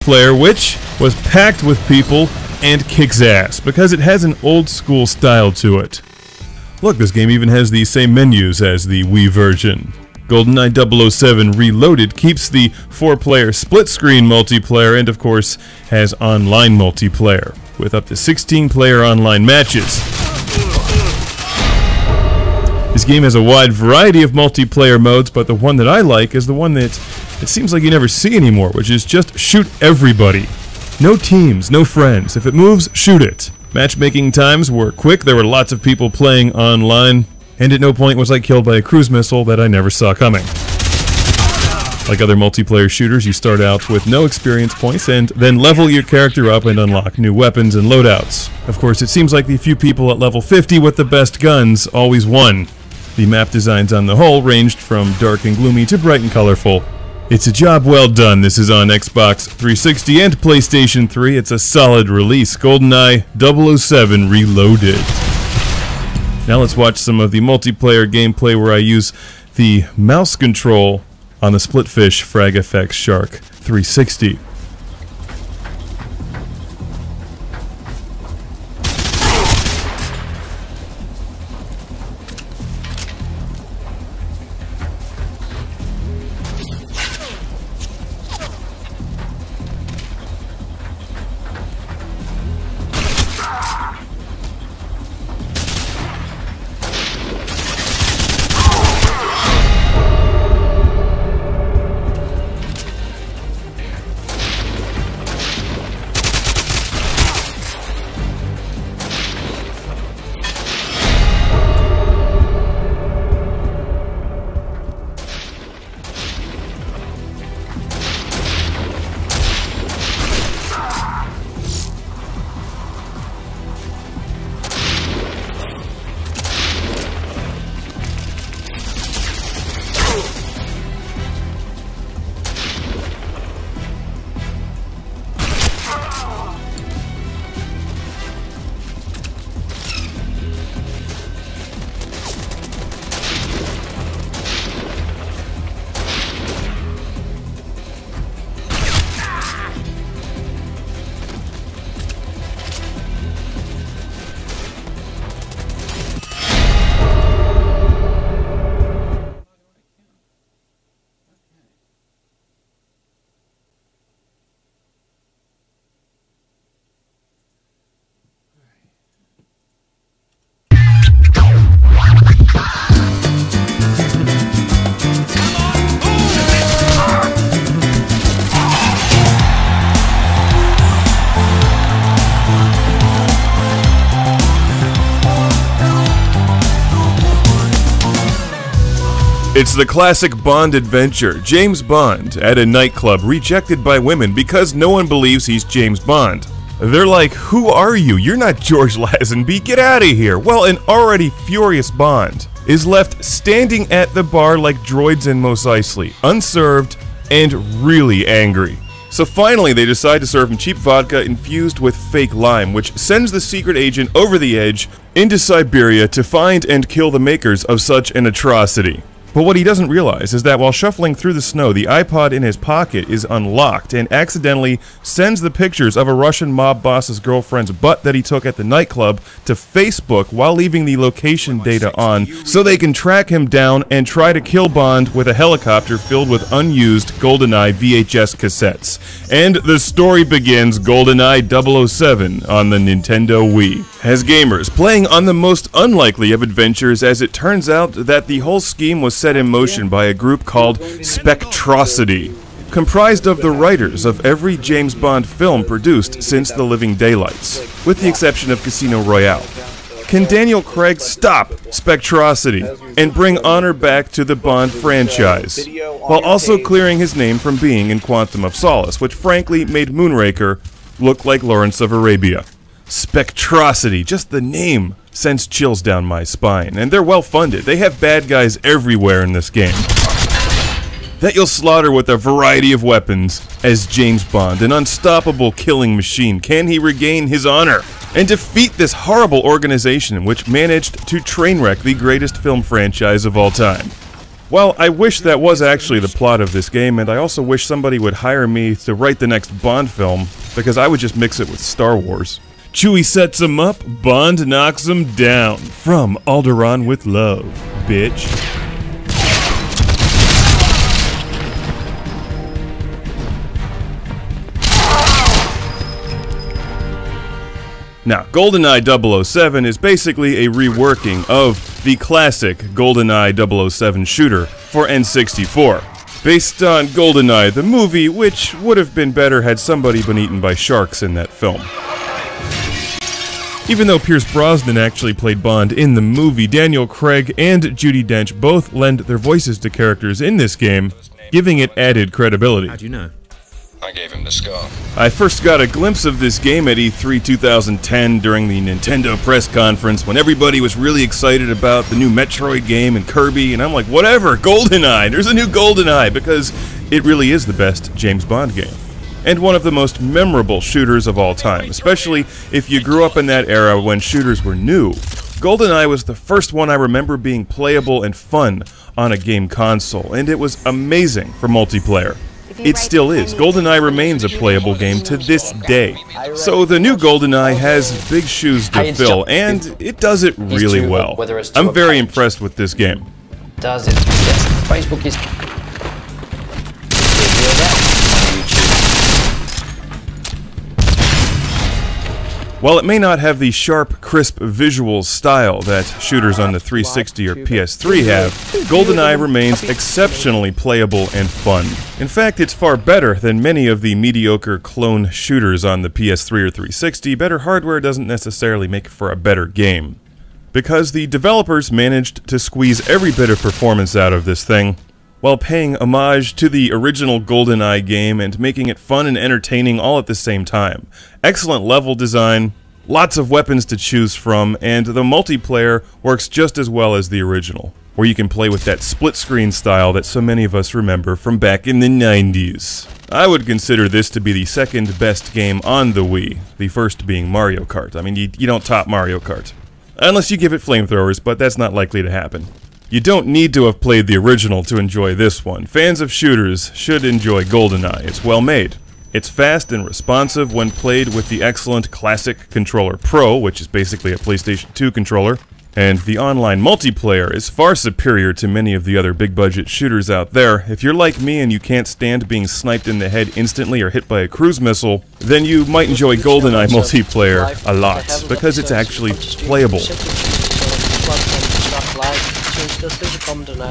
multiplayer, which was packed with people and kicks ass, because it has an old school style to it. Look, this game even has the same menus as the Wii version. GoldenEye 007 Reloaded keeps the 4-player split-screen multiplayer and, of course, has online multiplayer, with up to 16-player online matches. This game has a wide variety of multiplayer modes, but the one that I like is the one that it seems like you never see anymore, which is just shoot everybody. No teams, no friends. If it moves, shoot it. Matchmaking times were quick, there were lots of people playing online, and at no point was I killed by a cruise missile that I never saw coming. Like other multiplayer shooters, you start out with no experience points and then level your character up and unlock new weapons and loadouts. Of course, it seems like the few people at level 50 with the best guns always won. The map designs on the whole ranged from dark and gloomy to bright and colorful. It's a job well done. This is on Xbox 360 and PlayStation 3. It's a solid release. GoldenEye 007 Reloaded. Now let's watch some of the multiplayer gameplay where I use the mouse control on the Splitfish Frag FX Shark 360. It's the classic Bond adventure. James Bond at a nightclub rejected by women because no one believes he's James Bond. They're like, who are you? You're not George Lazenby, get out of here. Well, an already furious Bond is left standing at the bar like droids in Mos Eisley, unserved and really angry. So finally they decide to serve him cheap vodka infused with fake lime, which sends the secret agent over the edge into Siberia to find and kill the makers of such an atrocity. But what he doesn't realize is that while shuffling through the snow, the iPod in his pocket is unlocked and accidentally sends the pictures of a Russian mob boss's girlfriend's butt that he took at the nightclub to Facebook while leaving the location data on so they can track him down and try to kill Bond with a helicopter filled with unused GoldenEye VHS cassettes. And the story begins GoldenEye 007 on the Nintendo Wii. As gamers, playing on the most unlikely of adventures, as it turns out that the whole scheme was set in motion by a group called Spectrosity, comprised of the writers of every James Bond film produced since The Living Daylights, with the exception of Casino Royale. Can Daniel Craig stop Spectrosity and bring honor back to the Bond franchise, while also clearing his name from being in Quantum of Solace, which frankly made Moonraker look like Lawrence of Arabia? Spectrosity, just the name sends chills down my spine, and they're well funded. They have bad guys everywhere in this game that you'll slaughter with a variety of weapons as James Bond, an unstoppable killing machine. Can he regain his honor and defeat this horrible organization which managed to train wreck the greatest film franchise of all time? Well, I wish that was actually the plot of this game, and I also wish somebody would hire me to write the next Bond film, because I would just mix it with Star Wars. Chewie sets him up, Bond knocks him down. From Alderaan with love, bitch. Now, GoldenEye 007 is basically a reworking of the classic GoldenEye 007 shooter for N64, based on GoldenEye the movie, which would have been better had somebody been eaten by sharks in that film. Even though Pierce Brosnan actually played Bond in the movie, Daniel Craig and Judi Dench both lend their voices to characters in this game, giving it added credibility. How'd you know? I gave him the scar. I first got a glimpse of this game at E3 2010 during the Nintendo press conference when everybody was really excited about the new Metroid game and Kirby, and I'm like, whatever, GoldenEye, there's a new GoldenEye, because it really is the best James Bond game. And one of the most memorable shooters of all time, especially if you grew up in that era when shooters were new. GoldenEye was the first one I remember being playable and fun on a game console, and it was amazing for multiplayer. It still is. GoldenEye remains a playable game to this day. So the new GoldenEye has big shoes to fill, and it does it really well. I'm very impressed with this game. Does it? Yes, Facebook is... While it may not have the sharp, crisp visual style that shooters on the 360 or PS3 have, GoldenEye remains exceptionally playable and fun. In fact, it's far better than many of the mediocre clone shooters on the PS3 or 360. Better hardware doesn't necessarily make for a better game, because the developers managed to squeeze every bit of performance out of this thing, while paying homage to the original GoldenEye game and making it fun and entertaining all at the same time. Excellent level design, lots of weapons to choose from, and the multiplayer works just as well as the original, where you can play with that split-screen style that so many of us remember from back in the 90s. I would consider this to be the second best game on the Wii, the first being Mario Kart. I mean, you don't top Mario Kart. Unless you give it flamethrowers, but that's not likely to happen. You don't need to have played the original to enjoy this one. Fans of shooters should enjoy GoldenEye. It's well made. It's fast and responsive when played with the excellent Classic Controller Pro, which is basically a PlayStation 2 controller, and the online multiplayer is far superior to many of the other big-budget shooters out there. If you're like me and you can't stand being sniped in the head instantly or hit by a cruise missile, then you might enjoy GoldenEye multiplayer a lot, because it's actually playable.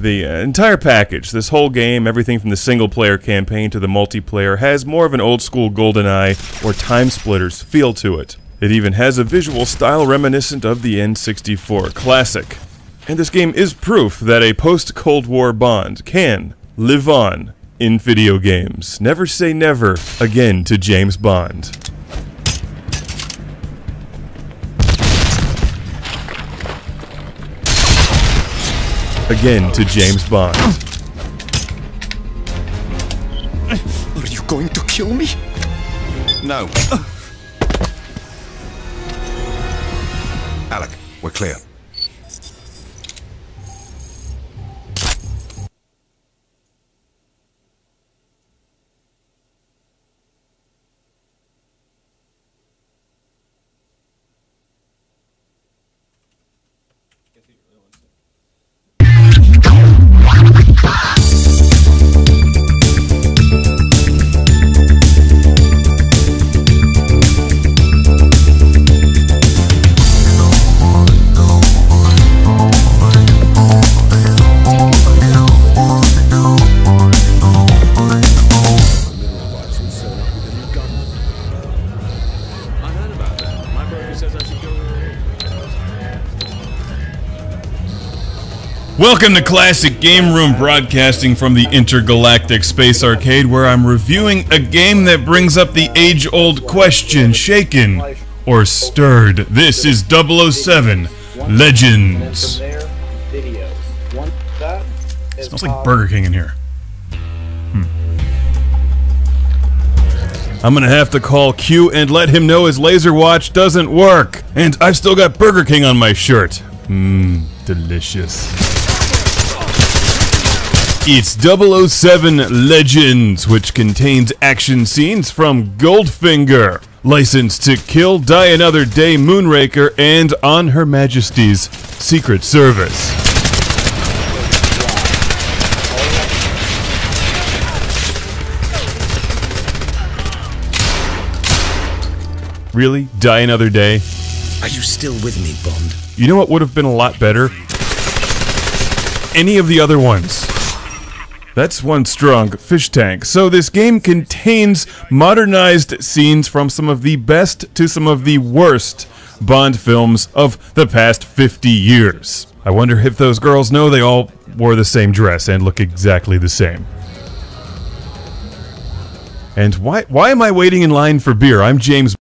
The entire package, this whole game, everything from the single-player campaign to the multiplayer, has more of an old-school GoldenEye or Time Splitters feel to it. It even has a visual style reminiscent of the N64 classic. And this game is proof that a post-Cold War Bond can live on in video games. Never say never again to James Bond. Again to James Bond. Are you going to kill me? No. Alec, we're clear. Welcome to Classic Game Room, broadcasting from the Intergalactic Space Arcade, where I'm reviewing a game that brings up the age-old question, shaken or stirred. This is 007 Legends. Smells like Burger King in here. I'm gonna have to call Q and let him know his laser watch doesn't work. And I've still got Burger King on my shirt. Delicious. It's 007 Legends, which contains action scenes from Goldfinger, License to Kill, Die Another Day, Moonraker, and On Her Majesty's Secret Service. Really? Die Another Day? Are you still with me, Bond? You know what would have been a lot better? Any of the other ones. That's one strong fish tank. So this game contains modernized scenes from some of the best to some of the worst Bond films of the past 50 years. I wonder if those girls know they all wore the same dress and look exactly the same. And why am I waiting in line for beer? I'm James